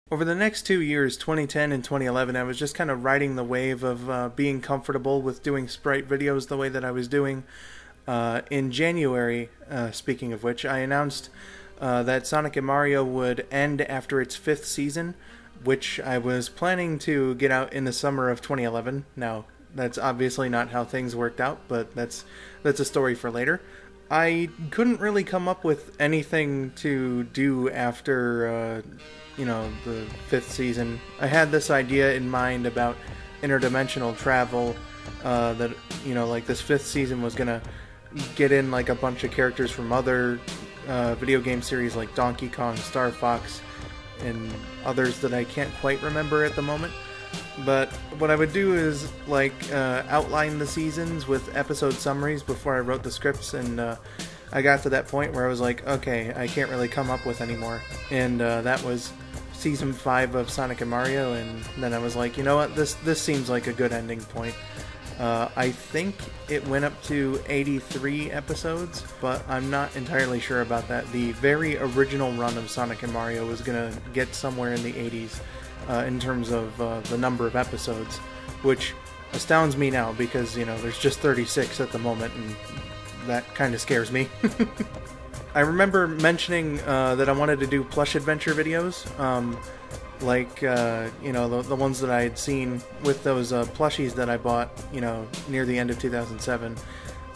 Over the next 2 years, 2010 and 2011, I was just kind of riding the wave of being comfortable with doing sprite videos the way that I was doing. In January, speaking of which, I announced that Sonic and Mario would end after its 5th season, which I was planning to get out in the summer of 2011. Now, that's obviously not how things worked out, but that's a story for later. I couldn't really come up with anything to do after, the 5th season. I had this idea in mind about interdimensional travel, that, like this 5th season was gonna get in like a bunch of characters from other video game series like Donkey Kong, Star Fox, and others that I can't quite remember at the moment. But what I would do is outline the seasons with episode summaries before I wrote the scripts, and I got to that point where I was like, okay, I can't really come up with any more. And that was season 5 of Sonic and Mario, and then I was like, you know what, this seems like a good ending point. I think it went up to 83 episodes, but I'm not entirely sure about that. The very original run of Sonic and Mario was going to get somewhere in the 80s in terms of the number of episodes, which astounds me now because, there's just 36 at the moment, and that kind of scares me. I remember mentioning that I wanted to do plush adventure videos, the ones that I had seen with those plushies that I bought, near the end of 2007.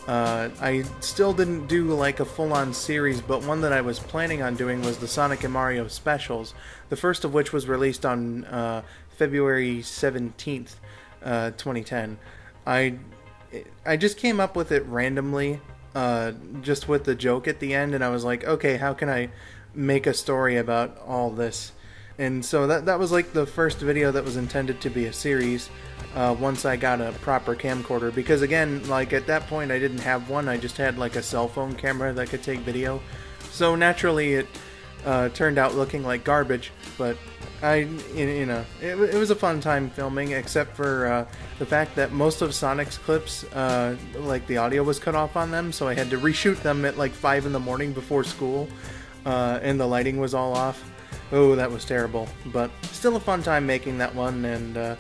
I still didn't do like a full-on series, but one that I was planning on doing was the Sonic and Mario specials, the first of which was released on February 17th, 2010. I just came up with it randomly, just with the joke at the end, and I was like, okay, how can I make a story about all this? And so that was like the first video that was intended to be a series, once I got a proper camcorder, because again, like at that point I didn't have one, I just had like a cell phone camera that could take video, so naturally it turned out looking like garbage, but it was a fun time filming, except for the fact that most of Sonic's clips, like the audio was cut off on them, so I had to reshoot them at like 5 in the morning before school, and the lighting was all off. Oh, that was terrible, but still a fun time making that one, and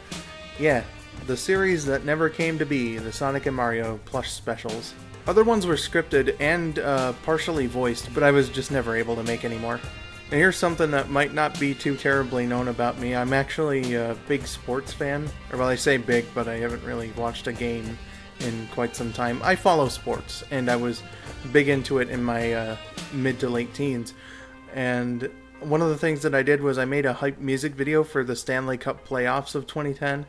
yeah, the series that never came to be, the Sonic and Mario plush specials. Other ones were scripted and partially voiced, but I was just never able to make any more. And here's something that might not be too terribly known about me. I'm actually a big sports fan, or well, I say big, but I haven't really watched a game in quite some time. I follow sports, and I was big into it in my mid to late teens, and one of the things that I did was I made a hype music video for the Stanley Cup playoffs of 2010.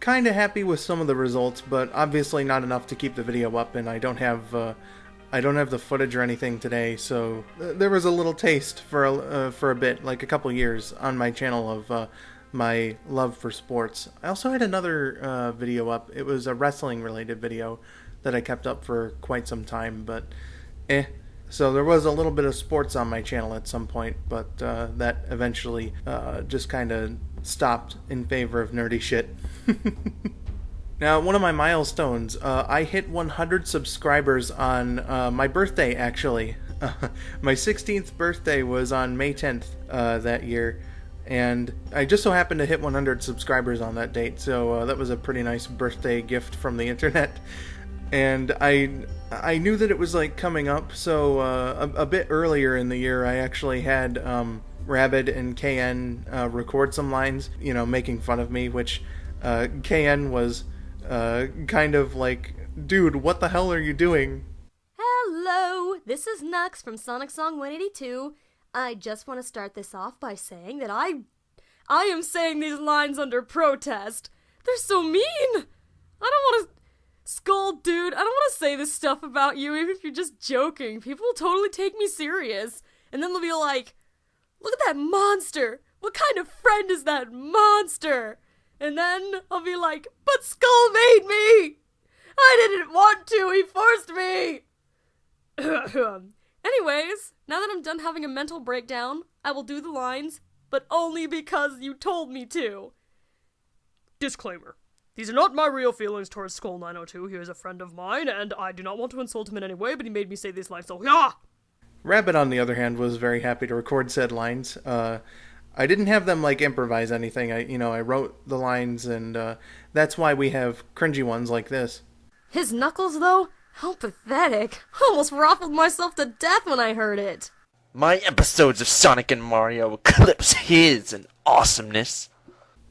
Kinda happy with some of the results, but obviously not enough to keep the video up, and I don't have the footage or anything today, so there was a little taste for a bit, like a couple years, on my channel of my love for sports. I also had another video up. It was a wrestling related video that I kept up for quite some time, but so there was a little bit of sports on my channel at some point, but that eventually just kind of stopped in favor of nerdy shit. Now, one of my milestones, I hit 100 subscribers on my birthday, actually. My 16th birthday was on May 10th that year, and I just so happened to hit 100 subscribers on that date, so that was a pretty nice birthday gift from the internet. And I knew that it was like coming up, so a bit earlier in the year I actually had Rabid and KN record some lines, making fun of me, which KN was kind of like, dude, what the hell are you doing? Hello, this is Nux from Sonic Song 182. I just want to start this off by saying that I am saying these lines under protest. They're so mean! I don't want to... Skull, dude, I don't want to say this stuff about you, even if you're just joking. People will totally take me serious. And then they'll be like, look at that monster! What kind of friend is that monster? And then I'll be like, but Skull made me! I didn't want to, he forced me! Anyways, now that I'm done having a mental breakdown, I will do the lines, but only because you told me to. Disclaimer. These are not my real feelings towards skull902. He is a friend of mine, and I do not want to insult him in any way, but he made me say these lines, so yeah! Rabbit, on the other hand, was very happy to record said lines. I didn't have them like improvise anything. I wrote the lines, and that's why we have cringy ones like this. His knuckles, though? How pathetic. Almost ruffled myself to death when I heard it. My episodes of Sonic and Mario eclipse his in awesomeness.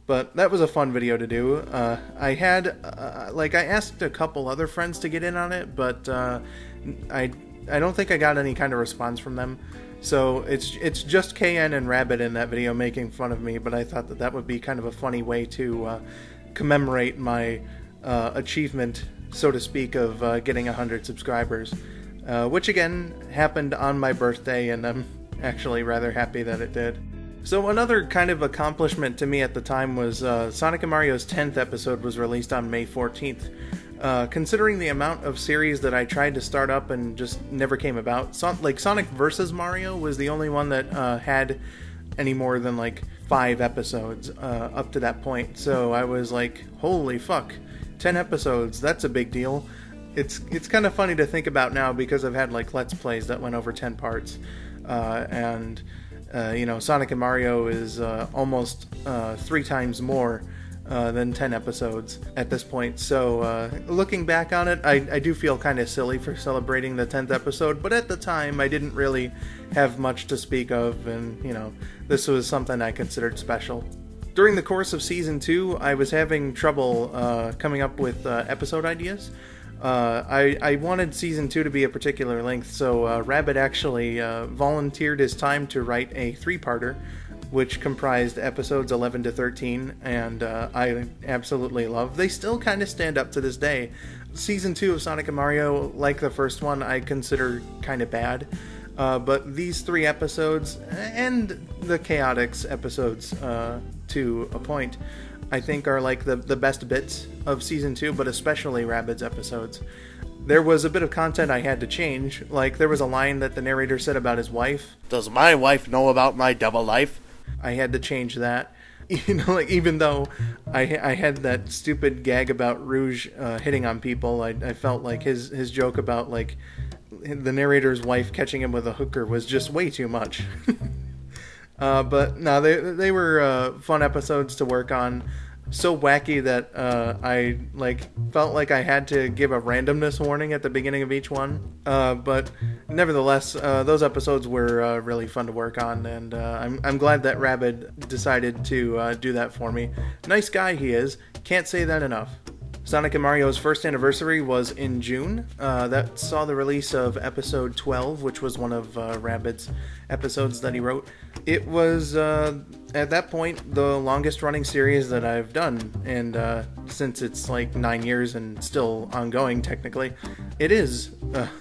But that was a fun video to do. I had, I asked a couple other friends to get in on it, but I don't think I got any kind of response from them. So it's just KN and Rabbit in that video making fun of me, but I thought that would be kind of a funny way to commemorate my achievement, so to speak, of getting 100 subscribers. Which again happened on my birthday, and I'm actually rather happy that it did. So another kind of accomplishment to me at the time was Sonic & Mario's 10th episode was released on May 14th. Considering the amount of series that I tried to start up and just never came about, Sonic vs. Mario was the only one that had any more than 5 episodes up to that point. So I was like, holy fuck, 10 episodes, that's a big deal. It's kind of funny to think about now because I've had Let's Plays that went over 10 parts. Sonic and Mario is almost 3 times more than 10 episodes at this point. So looking back on it, I do feel kind of silly for celebrating the 10th episode, but at the time I didn't really have much to speak of, and this was something I considered special. During the course of Season 2, I was having trouble coming up with episode ideas. I wanted Season 2 to be a particular length, so Rabbit actually volunteered his time to write a 3-parter, which comprised episodes 11 to 13, and I absolutely love. They still kind of stand up to this day. Season 2 of Sonic & Mario, like the first one, I consider kind of bad. But these 3 episodes, and the Chaotix episodes to a point, I think are the best bits of Season 2, but especially Rabbit's episodes. There was a bit of content I had to change. There was a line that the narrator said about his wife. "Does my wife know about my double life?" I had to change that. Even though I had that stupid gag about Rouge hitting on people, I felt like his joke about the narrator's wife catching him with a hooker was just way too much. But no, they were fun episodes to work on. So wacky that I felt like I had to give a randomness warning at the beginning of each one. But nevertheless, those episodes were really fun to work on, and I'm glad that Rabbit decided to do that for me. Nice guy he is. Can't say that enough. Sonic & Mario's first anniversary was in June. That saw the release of episode 12, which was one of Rabbit's episodes that he wrote. It was, at that point, the longest running series that I've done, and since it's 9 years and still ongoing technically, it is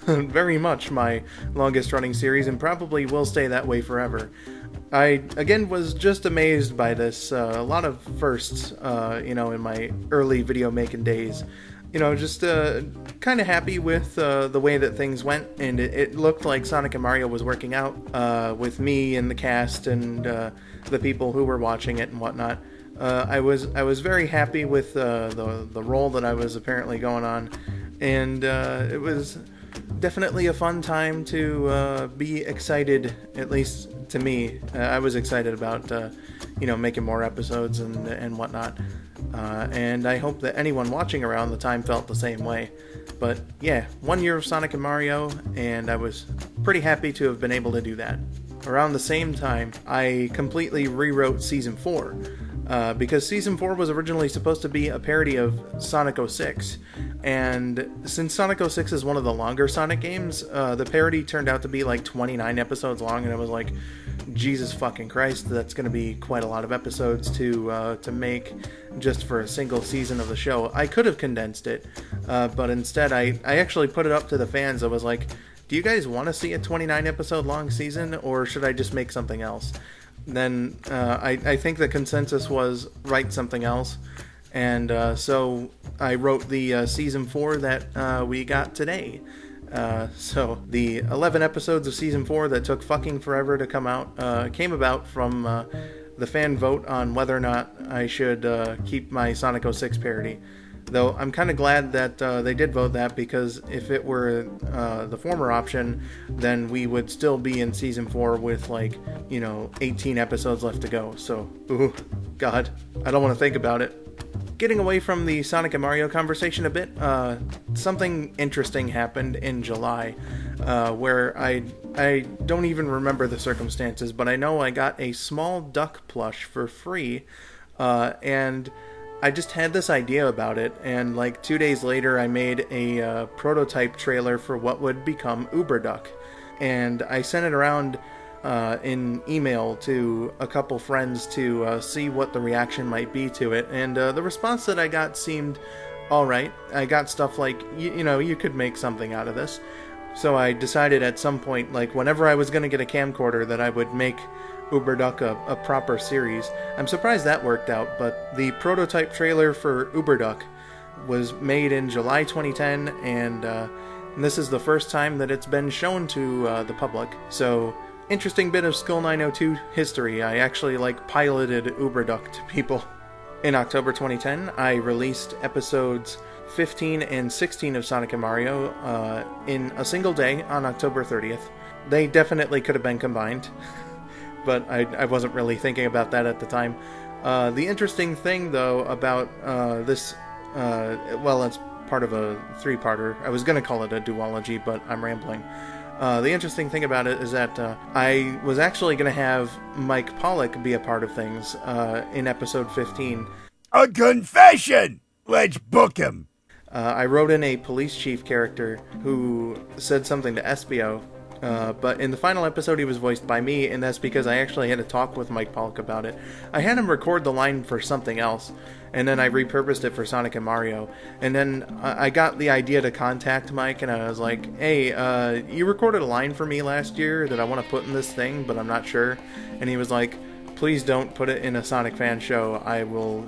very much my longest running series and probably will stay that way forever. I, again, was just amazed by this. A lot of firsts, in my early video making days. Just kind of happy with the way that things went, and it looked like Sonic & Mario was working out with me and the cast and the people who were watching it and whatnot. I was very happy with the role that I was apparently going on, and it was definitely a fun time to be excited, at least to me. I was excited about making more episodes and whatnot, and I hope that anyone watching around the time felt the same way. But yeah, 1 year of Sonic & Mario, and I was pretty happy to have been able to do that. Around the same time, I completely rewrote Season 4, because Season 4 was originally supposed to be a parody of Sonic 06, and since Sonic 06 is one of the longer Sonic games, the parody turned out to be 29 episodes long, and I was like, Jesus fucking Christ, that's going to be quite a lot of episodes to make just for a single season of the show. I could have condensed it, but instead I actually put it up to the fans. I was like, do you guys want to see a 29 episode long season, or should I just make something else? Then I think the consensus was write something else, and so I wrote the Season 4 that we got today. So the 11 episodes of Season 4 that took fucking forever to come out came about from the fan vote on whether or not I should keep my Sonic 06 parody. Though I'm kind of glad that they did vote that, because if it were the former option, then we would still be in Season 4 with 18 episodes left to go. So, ooh, God, I don't want to think about it. Getting away from the Sonic and Mario conversation a bit, something interesting happened in July, where I don't even remember the circumstances, but I know I got a small duck plush for free, and I just had this idea about it, and 2 days later I made a prototype trailer for what would become Uberduck, and I sent it around in email to a couple friends to see what the reaction might be to it, and the response that I got seemed alright. I got stuff like, you could make something out of this. So I decided at some point, whenever I was going to get a camcorder, that I would make Uberduck a proper series. I'm surprised that worked out, but the prototype trailer for Uberduck was made in July 2010, and this is the first time that it's been shown to the public. So, interesting bit of skull902 history. I actually piloted Uberduck to people. In October 2010, I released episodes 15 and 16 of Sonic and Mario in a single day on October 30th. They definitely could have been combined, but I wasn't really thinking about that at the time. The interesting thing, though, about this, it's part of a three-parter. I was going to call it a duology, but I'm rambling. The interesting thing about it is that I was actually going to have Mike Pollock be a part of things in episode 15. A confession! Let's book him! I wrote in a police chief character who said something to Espio, but in the final episode he was voiced by me, and that's because I actually had a talk with Mike Pollock about it. I had him record the line for something else, and then I repurposed it for Sonic and Mario. And then I got the idea to contact Mike, and I was like, hey, you recorded a line for me last year that I want to put in this thing, but I'm not sure. And he was like, please don't put it in a Sonic fan show. I will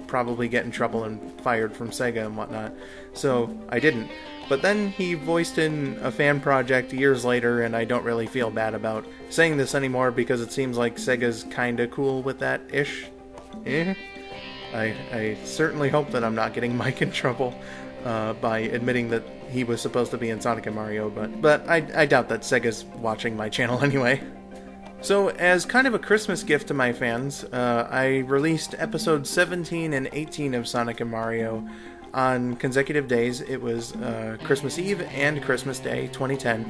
probably get in trouble and fired from Sega and whatnot. So I didn't. But then he voiced in a fan project years later, and I don't really feel bad about saying this anymore because it seems like Sega's kinda cool with that-ish. I certainly hope that I'm not getting Mike in trouble by admitting that he was supposed to be in Sonic and Mario, but I doubt that Sega's watching my channel anyway. So, as kind of a Christmas gift to my fans, I released episodes 17 and 18 of Sonic and Mario on consecutive days. It was Christmas Eve and Christmas Day, 2010,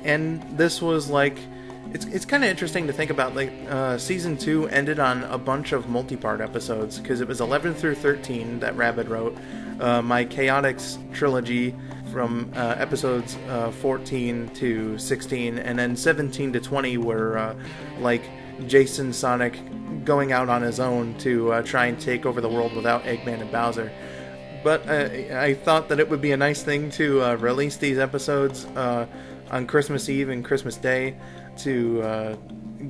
and this was it's kind of interesting to think about, Season 2 ended on a bunch of multi-part episodes, because it was 11 through 13 that Rabbit wrote, my Chaotix trilogy from episodes 14 to 16, and then 17 to 20 were, Jason Sonic going out on his own to try and take over the world without Eggman and Bowser. But I thought that it would be a nice thing to release these episodes on Christmas Eve and Christmas Day, to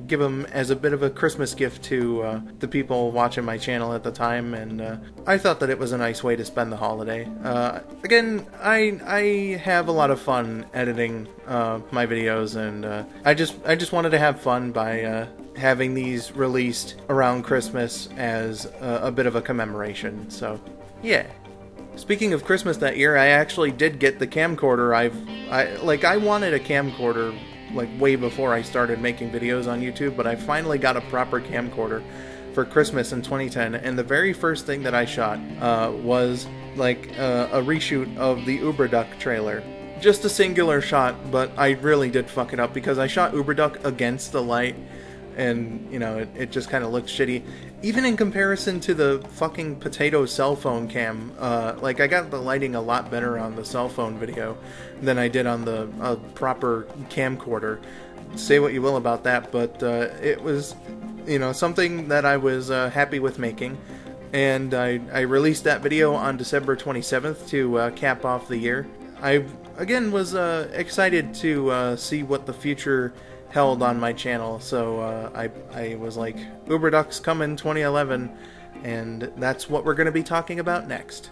give them as a bit of a Christmas gift to the people watching my channel at the time, and I thought that it was a nice way to spend the holiday. Again, I have a lot of fun editing my videos, and I just wanted to have fun by having these released around Christmas as a bit of a commemoration, so yeah. Speaking of Christmas that year, I actually did get the camcorder. I wanted a camcorder way before I started making videos on YouTube, but I finally got a proper camcorder for Christmas in 2010, and the very first thing that I shot was a reshoot of the Uberduck trailer. Just a singular shot, but I really did fuck it up because I shot Uberduck against the light, and it just kind of looked shitty, even in comparison to the fucking potato cell phone cam. I got the lighting a lot better on the cell phone video than I did on the proper camcorder. Say what you will about that, but it was something that I was happy with making, and I released that video on December 27th to cap off the year. I again was excited to see what the future held on my channel, so I was like, Uberduck's coming 2011, and that's what we're going to be talking about next.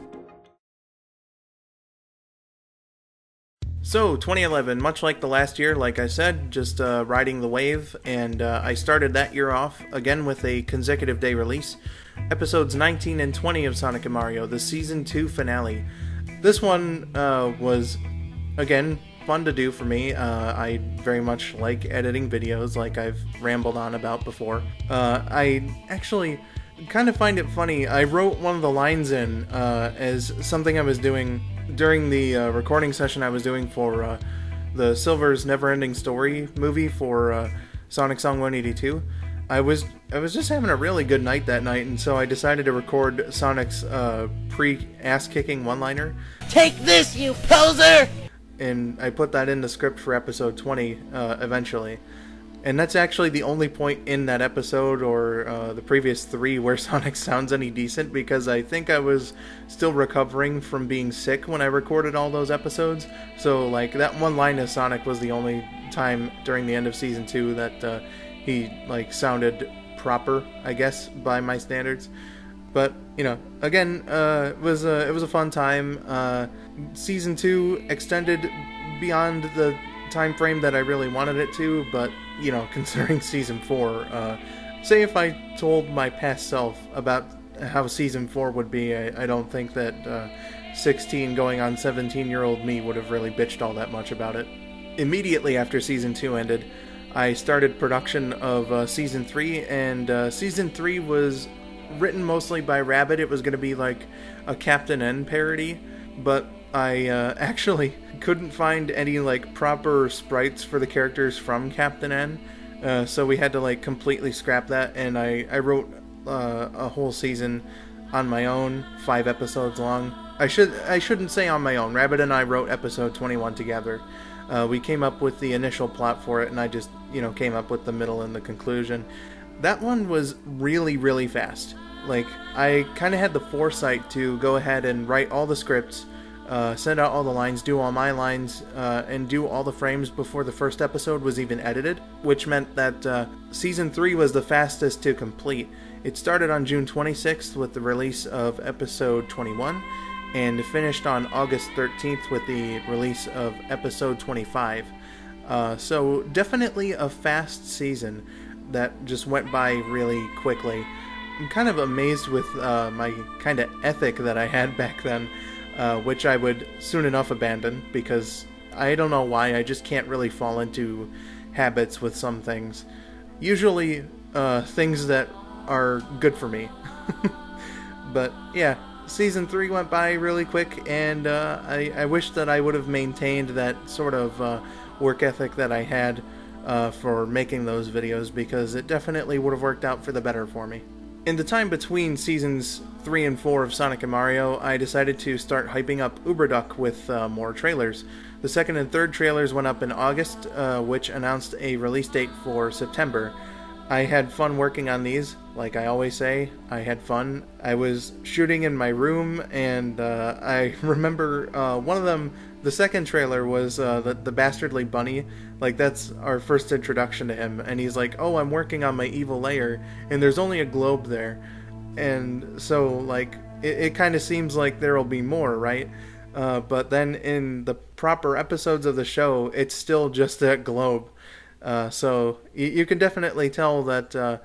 So, 2011, much like the last year, like I said, just riding the wave, and I started that year off, again with a consecutive day release, episodes 19 and 20 of Sonic & Mario, the Season 2 finale. This one was, again, fun to do for me. I very much like editing videos, like I've rambled on about before. I actually kind of find it funny. I wrote one of the lines in as something I was doing during the recording session I was doing for the Silver's Never-Ending Story movie for Sonic Song 182. I was just having a really good night that night, and so I decided to record Sonic's pre-ass-kicking one-liner. Take this, you poser! And I put that in the script for episode 20 eventually. And that's actually the only point in that episode or the previous 3 where Sonic sounds any decent, because I think I was still recovering from being sick when I recorded all those episodes. So like that one line of Sonic was the only time during the end of season 2 that he like sounded proper, I guess, by my standards. But you know, again, it was a fun time. Season 2 extended beyond the time frame that I really wanted it to, but you know, considering season 4, say if I told my past self about how season 4 would be, I don't think that 16 going on 17-year-old me would have really bitched all that much about it. Immediately after season 2 ended, I started production of season 3, and season 3 was written mostly by Rabbit. It was going to be like a Captain N parody, but I actually couldn't find any like proper sprites for the characters from Captain N, so we had to like completely scrap that, and I wrote a whole season on my own, 5 episodes long. I shouldn't say on my own. Rabbit and I wrote episode 21 together. We came up with the initial plot for it, and I just, you know, came up with the middle and the conclusion. That one was really, really fast. Like, I kind of had the foresight to go ahead and write all the scripts, send out all the lines, do all my lines, and do all the frames before the first episode was even edited, which meant that Season 3 was the fastest to complete. It started on June 26th with the release of Episode 21, and finished on August 13th with the release of Episode 25. So definitely a fast season that just went by really quickly. I'm kind of amazed with my kind of ethic that I had back then, which I would soon enough abandon, because I don't know why, I just can't really fall into habits with some things. Usually things that are good for me. But yeah, Season 3 went by really quick, and I wish that I would have maintained that sort of work ethic that I had for making those videos, because it definitely would have worked out for the better for me. In the time between Seasons 3 and 4 of Sonic & Mario, I decided to start hyping up Uberduck with more trailers. The second and third trailers went up in August, which announced a release date for September. I had fun working on these, like I always say, I had fun. I was shooting in my room, and I remember one of them, the second trailer was the Bastardly Bunny. Like, that's our first introduction to him, and he's like, oh, I'm working on my evil lair, and there's only a globe there. And so, like, it kind of seems like there'll be more, right? But then in the proper episodes of the show, it's still just that globe. So you can definitely tell that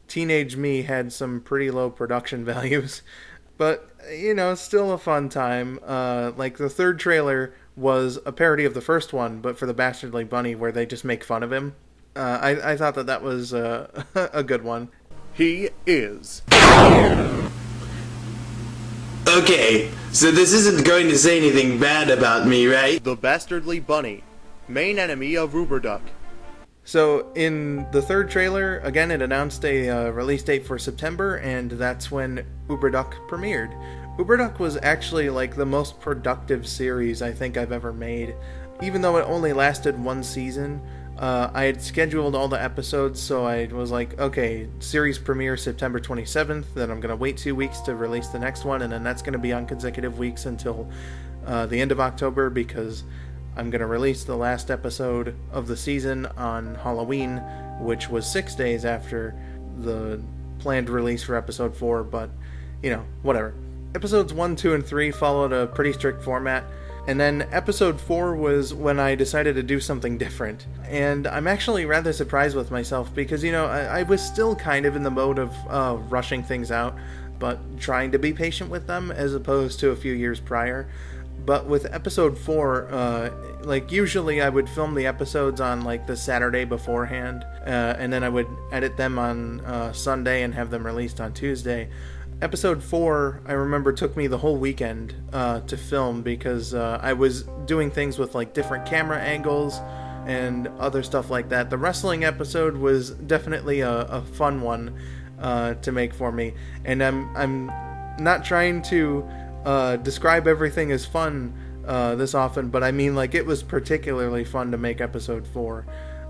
teenage me had some pretty low production values. But, you know, still a fun time. Like, the third trailer was a parody of the first one, but for the Bastardly Bunny, where they just make fun of him. I thought that was a good one. He is. Okay, so this isn't going to say anything bad about me, right? The Bastardly Bunny, main enemy of Uberduck. So in the third trailer, again, it announced a release date for September, and that's when Uberduck premiered. Uberduck was actually like the most productive series I think I've ever made. Even though it only lasted one season, I had scheduled all the episodes, so I was like, okay, series premiere September 27th, then I'm going to wait 2 weeks to release the next one, and then that's going to be on consecutive weeks until the end of October, because I'm going to release the last episode of the season on Halloween, which was 6 days after the planned release for episode 4, but, you know, whatever. Episodes 1, 2, and 3 followed a pretty strict format. And then episode 4 was when I decided to do something different. And I'm actually rather surprised with myself because, I was still kind of in the mode of rushing things out, but trying to be patient with them as opposed to a few years prior. But with episode 4, usually I would film the episodes on the Saturday beforehand, and then I would edit them on Sunday and have them released on Tuesday. Episode 4, I remember, took me the whole weekend to film because I was doing things with different camera angles and other stuff like that. The wrestling episode was definitely a fun one to make for me, and I'm not trying to describe everything as fun this often, but I mean it was particularly fun to make episode 4.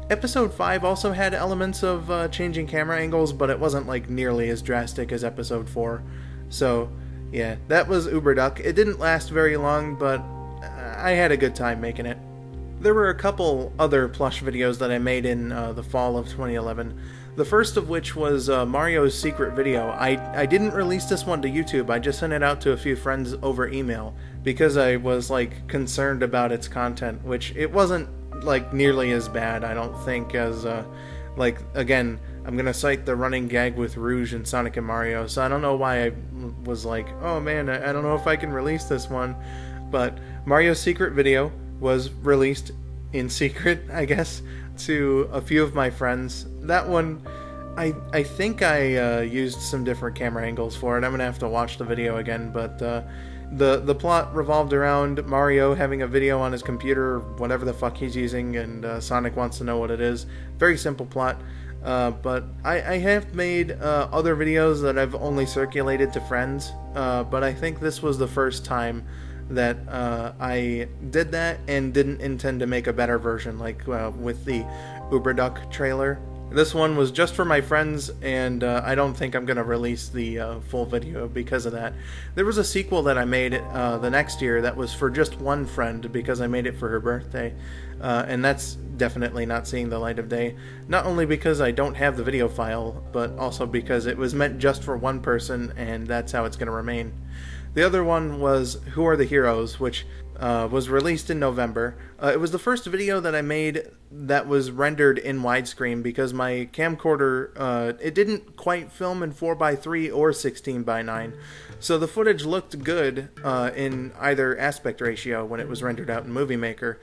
Episode 5 also had elements of changing camera angles, but it wasn't nearly as drastic as episode 4. So, yeah, that was Uberduck. It didn't last very long, but I had a good time making it. There were a couple other plush videos that I made in the fall of 2011. The first of which was Mario's secret video. I didn't release this one to YouTube, I just sent it out to a few friends over email because I was concerned about its content, which it wasn't nearly as bad, I don't think, as again, I'm gonna cite the running gag with Rouge and Sonic and Mario, so I don't know why I was oh man, I don't know if I can release this one. But Mario's secret video was released in secret, I guess, to a few of my friends. That one, I think I used some different camera angles for it. I'm gonna have to watch the video again, but the plot revolved around Mario having a video on his computer, whatever the fuck he's using, and Sonic wants to know what it is. Very simple plot, but I have made other videos that I've only circulated to friends, but I think this was the first time that I did that and didn't intend to make a better version, with the Uberduck trailer. This one was just for my friends, and I don't think I'm going to release the full video because of that. There was a sequel that I made the next year that was for just one friend because I made it for her birthday, and that's definitely not seeing the light of day. Not only because I don't have the video file, but also because it was meant just for one person, and that's how it's going to remain. The other one was Who Are the Heroes, which was released in November. It was the first video that I made that was rendered in widescreen because my camcorder, it didn't quite film in 4:3 or 16:9. So the footage looked good in either aspect ratio when it was rendered out in Movie Maker.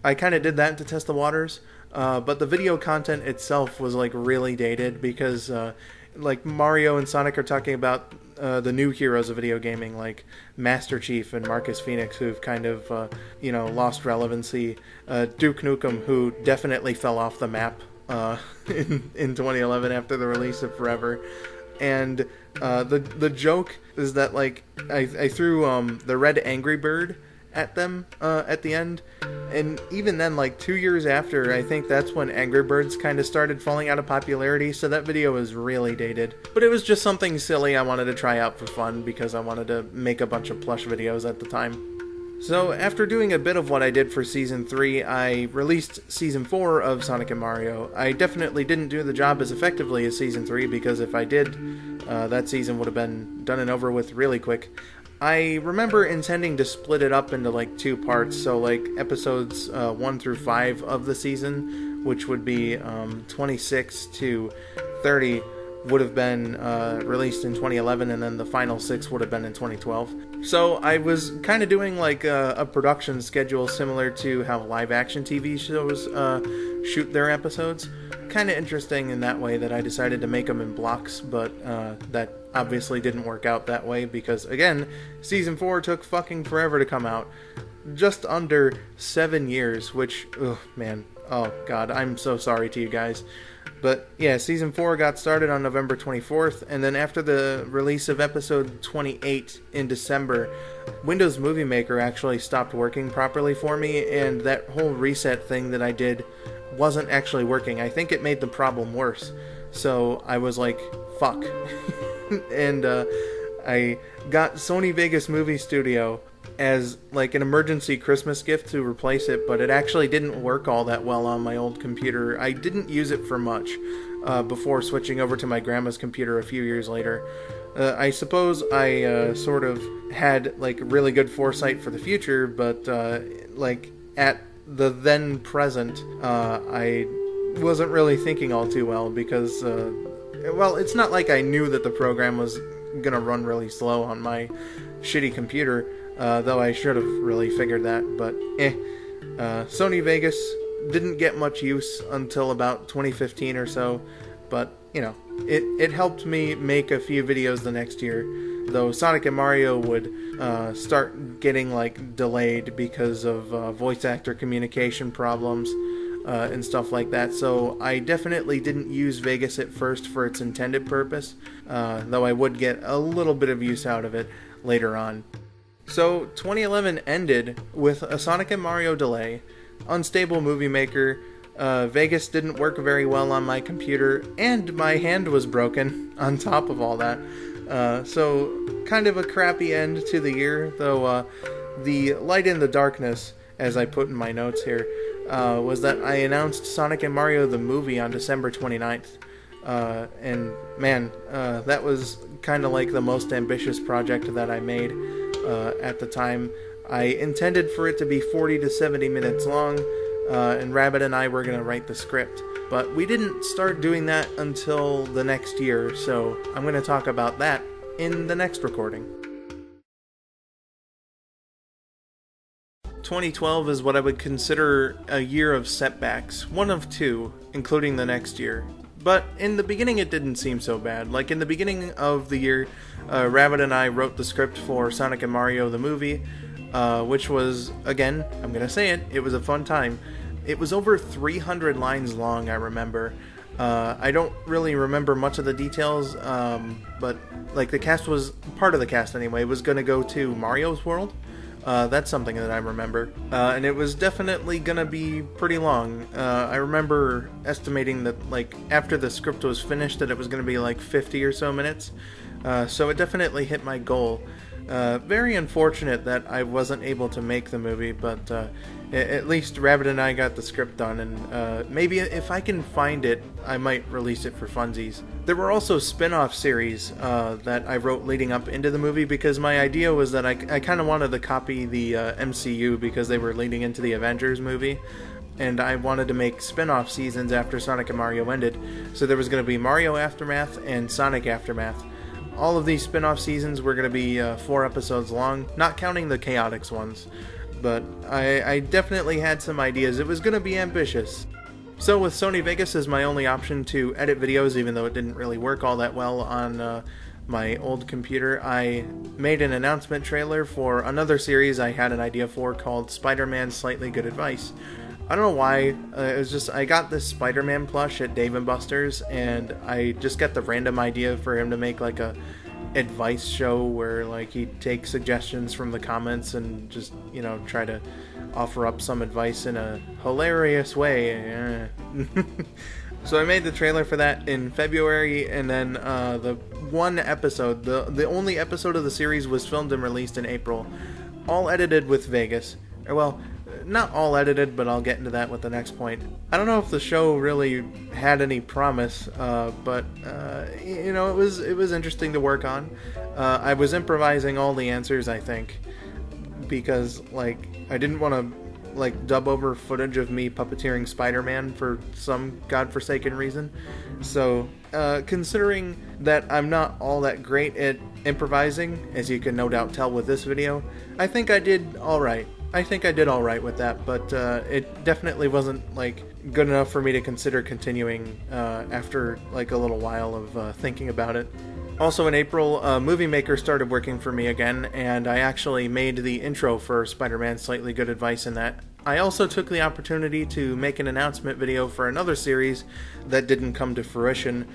I kind of did that to test the waters, but the video content itself was really dated because Mario and Sonic are talking about the new heroes of video gaming, like Master Chief and Marcus Phoenix, who've kind of, lost relevancy. Duke Nukem, who definitely fell off the map in 2011 after the release of Forever. And the joke is that, I threw the red Angry Bird at them at the end, and even then 2 years after, I think that's when Angry Birds kind of started falling out of popularity, so that video was really dated. But it was just something silly I wanted to try out for fun because I wanted to make a bunch of plush videos at the time. So after doing a bit of what I did for Season 3, I released Season 4 of Sonic and Mario. I definitely didn't do the job as effectively as Season 3 because if I did, that season would have been done and over with really quick. I remember intending to split it up into 2 parts, so episodes 1 through 5 of the season, which would be 26 to 30, would have been released in 2011, and then the final 6 would have been in 2012. So I was kind of doing a production schedule similar to how live action TV shows shoot their episodes. Kind of interesting in that way that I decided to make them in blocks, but that obviously didn't work out that way because, again, Season 4 took fucking forever to come out. Just under 7 years, which, oh god, I'm so sorry to you guys. But yeah, Season 4 got started on November 24th, and then after the release of episode 28 in December, Windows Movie Maker actually stopped working properly for me, and that whole reset thing that I did wasn't actually working. I think it made the problem worse. So I was like, fuck. And I got Sony Vegas Movie Studio as an emergency Christmas gift to replace it, but it actually didn't work all that well on my old computer. I didn't use it for much. before switching over to my grandma's computer a few years later. I suppose I sort of had like really good foresight for the future, but like at the then present, I wasn't really thinking all too well because, well, it's not like I knew that the program was gonna run really slow on my shitty computer, though I should have really figured that, but Sony Vegas didn't get much use until about 2015 or so, but, you know, it helped me make a few videos the next year, though Sonic and Mario would start getting, like, delayed because of voice actor communication problems and stuff like that, so I definitely didn't use Vegas at first for its intended purpose, though I would get a little bit of use out of it later on. So 2011 ended with a Sonic and Mario delay, unstable movie maker, Vegas didn't work very well on my computer, and my hand was broken on top of all that. So kind of a crappy end to the year, though the light in the darkness, as I put in my notes here, was that I announced Sonic and Mario the movie on December 29th. And man, that was kind of like the most ambitious project that I made at the time. I intended for it to be 40 to 70 minutes long, and Rabbit and I were going to write the script. But we didn't start doing that until the next year, so I'm going to talk about that in the next recording. 2012 is what I would consider a year of setbacks, one of two, including the next year. But in the beginning it didn't seem so bad. Like in the beginning of the year, Rabbit and I wrote the script for Sonic and Mario the movie, which was, again, I'm gonna say it, it was a fun time. It was over 300 lines long, I remember. I don't really remember much of the details, but like the cast was, part of the cast anyway, was gonna go to Mario's World. That's something that I remember. And it was definitely gonna be pretty long. I remember estimating that, like, after the script was finished, that it was gonna be like 50 or so minutes. So it definitely hit my goal. Very unfortunate that I wasn't able to make the movie, but at least Rabbit and I got the script done, and maybe if I can find it, I might release it for funsies. There were also spin-off series that I wrote leading up into the movie, because my idea was that I kind of wanted to copy the MCU because they were leading into the Avengers movie, and I wanted to make spin-off seasons after Sonic and Mario ended. So there was going to be Mario Aftermath and Sonic Aftermath. All of these spin-off seasons were going to be 4 episodes long, not counting the Chaotix ones. But I definitely had some ideas. It was going to be ambitious. So with Sony Vegas as my only option to edit videos, even though it didn't really work all that well on my old computer, I made an announcement trailer for another series I had an idea for called Spider-Man Slightly Good Advice. I don't know why, it was just, I got this Spider-Man plush at Dave & Buster's, and I just got the random idea for him to make like a advice show where like he'd take suggestions from the comments and just, you know, try to offer up some advice in a hilarious way. So I made the trailer for that in February, and then the one episode, the only episode of the series was filmed and released in April, all edited with Vegas. Well, not all edited, but I'll get into that with the next point. I don't know if the show really had any promise, but you know, it was interesting to work on. I was improvising all the answers, I think, because like I didn't want to like dub over footage of me puppeteering Spider-Man for some godforsaken reason. So considering that I'm not all that great at improvising, as you can no doubt tell with this video, I think I did alright. I think I did alright with that, but it definitely wasn't like good enough for me to consider continuing after like a little while of thinking about it. Also in April, Movie Maker started working for me again, and I actually made the intro for Spider-Man Slightly Good Advice in that. I also took the opportunity to make an announcement video for another series that didn't come to fruition.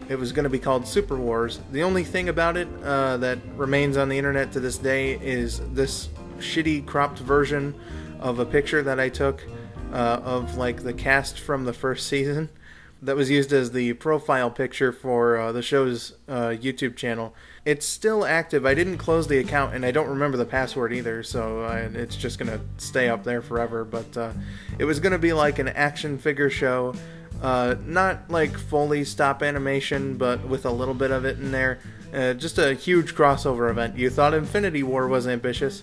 It was going to be called Super Wars. The only thing about it that remains on the internet to this day is this shitty cropped version of a picture that I took of like the cast from the first season that was used as the profile picture for the show's YouTube channel. It's still active. I didn't close the account, and I don't remember the password either, so it's just gonna stay up there forever. But it was gonna be like an action figure show Not like fully stop animation, but with a little bit of it in there. Just a huge crossover event. You thought Infinity War was ambitious.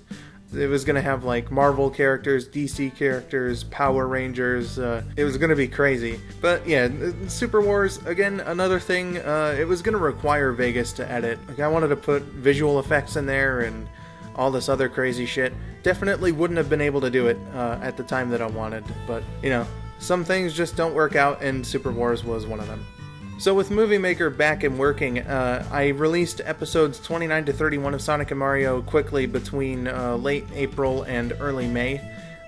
It was going to have like Marvel characters, DC characters, Power Rangers. It was going to be crazy. But yeah, Super Wars, again, another thing. It was going to require Vegas to edit. Like, I wanted to put visual effects in there and all this other crazy shit. Definitely wouldn't have been able to do it at the time that I wanted. But, you know, some things just don't work out, and Super Wars was one of them. So with Movie Maker back and working, I released episodes 29 to 31 of Sonic and Mario quickly between late April and early May.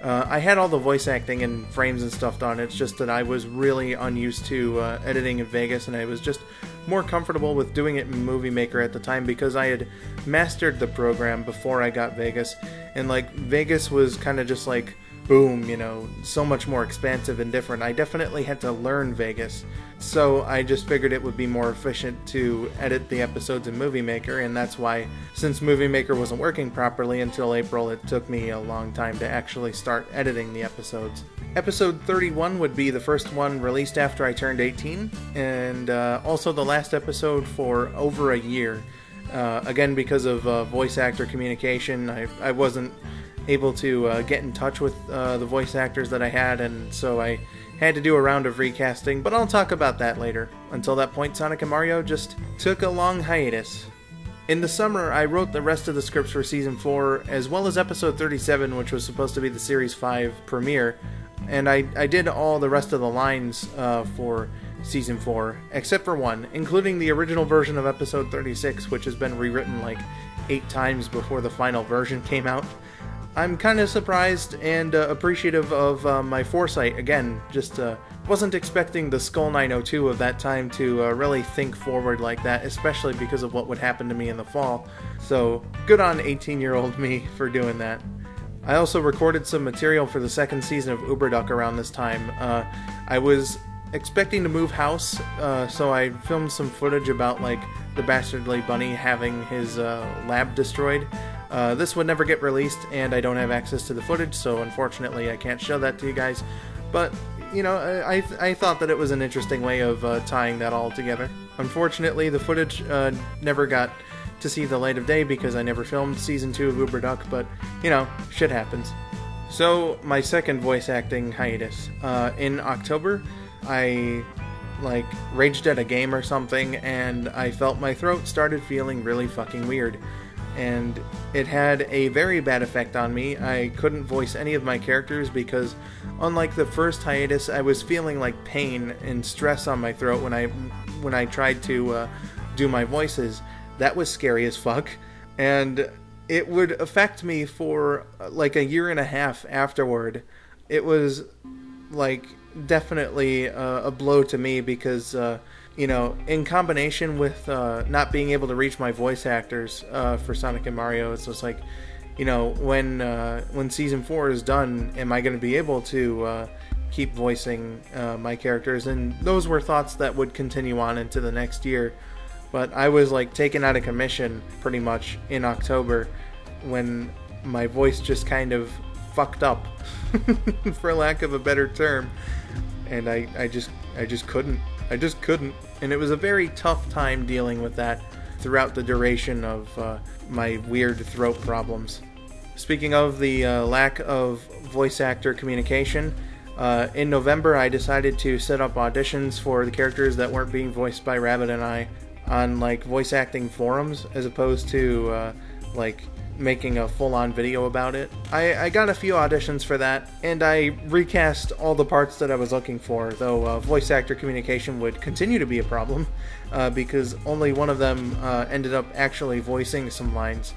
I had all the voice acting and frames and stuff done. It's just that I was really unused to editing in Vegas, and I was just more comfortable with doing it in Movie Maker at the time because I had mastered the program before I got Vegas. And like Vegas was kind of just like, boom, you know, so much more expansive and different. I definitely had to learn Vegas. So I just figured it would be more efficient to edit the episodes in Movie Maker, and that's why, since Movie Maker wasn't working properly until April, it took me a long time to actually start editing the episodes. Episode 31 would be the first one released after I turned 18, and also the last episode for over a year. Again, because of voice actor communication, I wasn't able to get in touch with the voice actors that I had, and so I had to do a round of recasting, but I'll talk about that later. Until that point, Sonic and Mario just took a long hiatus. In the summer, I wrote the rest of the scripts for Season 4, as well as Episode 37, which was supposed to be the Series 5 premiere, and I did all the rest of the lines for Season 4, except for one, including the original version of Episode 36, which has been rewritten like 8 times before the final version came out. I'm kind of surprised and appreciative of my foresight. Again, just wasn't expecting the skull902 of that time to really think forward like that, especially because of what would happen to me in the fall. So, good on 18-year-old me for doing that. I also recorded some material for the second season of Uberduck around this time. I was expecting to move house, so I filmed some footage about like the Bastardly Bunny having his lab destroyed. This would never get released, and I don't have access to the footage, so unfortunately I can't show that to you guys. But, you know, I thought that it was an interesting way of tying that all together. Unfortunately, the footage never got to see the light of day because I never filmed Season 2 of Uberduck, but, you know, shit happens. So, my second voice acting hiatus. In October, I raged at a game or something, and I felt my throat started feeling really fucking weird. And it had a very bad effect on me. I couldn't voice any of my characters because, unlike the first hiatus, I was feeling like pain and stress on my throat when I tried to do my voices. That was scary as fuck, and it would affect me for like a year and a half afterward. It was like definitely a blow to me because you know, in combination with not being able to reach my voice actors for Sonic and Mario, it's just like, you know, when Season 4 is done, am I going to be able to keep voicing my characters? And those were thoughts that would continue on into the next year. But I was like taken out of commission pretty much in October when my voice just kind of fucked up, for lack of a better term. And I just couldn't. And it was a very tough time dealing with that throughout the duration of my weird throat problems. Speaking of the lack of voice actor communication, in November I decided to set up auditions for the characters that weren't being voiced by Rabbit and I on like voice acting forums, as opposed to like making a full-on video about it. I got a few auditions for that, and I recast all the parts that I was looking for, though voice actor communication would continue to be a problem, because only one of them ended up actually voicing some lines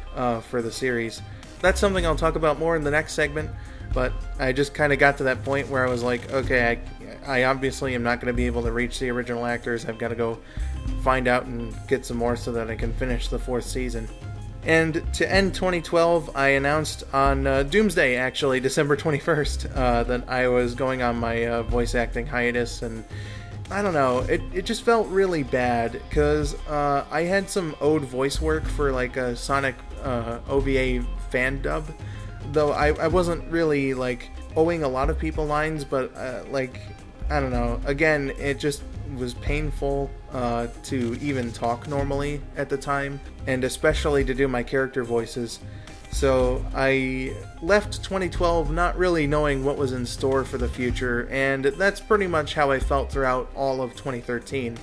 for the series. That's something I'll talk about more in the next segment, but I just kind of got to that point where I was like, okay, I obviously am not going to be able to reach the original actors. I've got to go find out and get some more so that I can finish the 4th season. And to end 2012, I announced on Doomsday, actually, December 21st, that I was going on my voice acting hiatus, and I don't know, it just felt really bad, because I had some owed voice work for like a Sonic OVA fan dub, though I wasn't really like owing a lot of people lines, but like I don't know. Again, it just was painful to even talk normally at the time, and especially to do my character voices. So I left 2012 not really knowing what was in store for the future, and that's pretty much how I felt throughout all of 2013.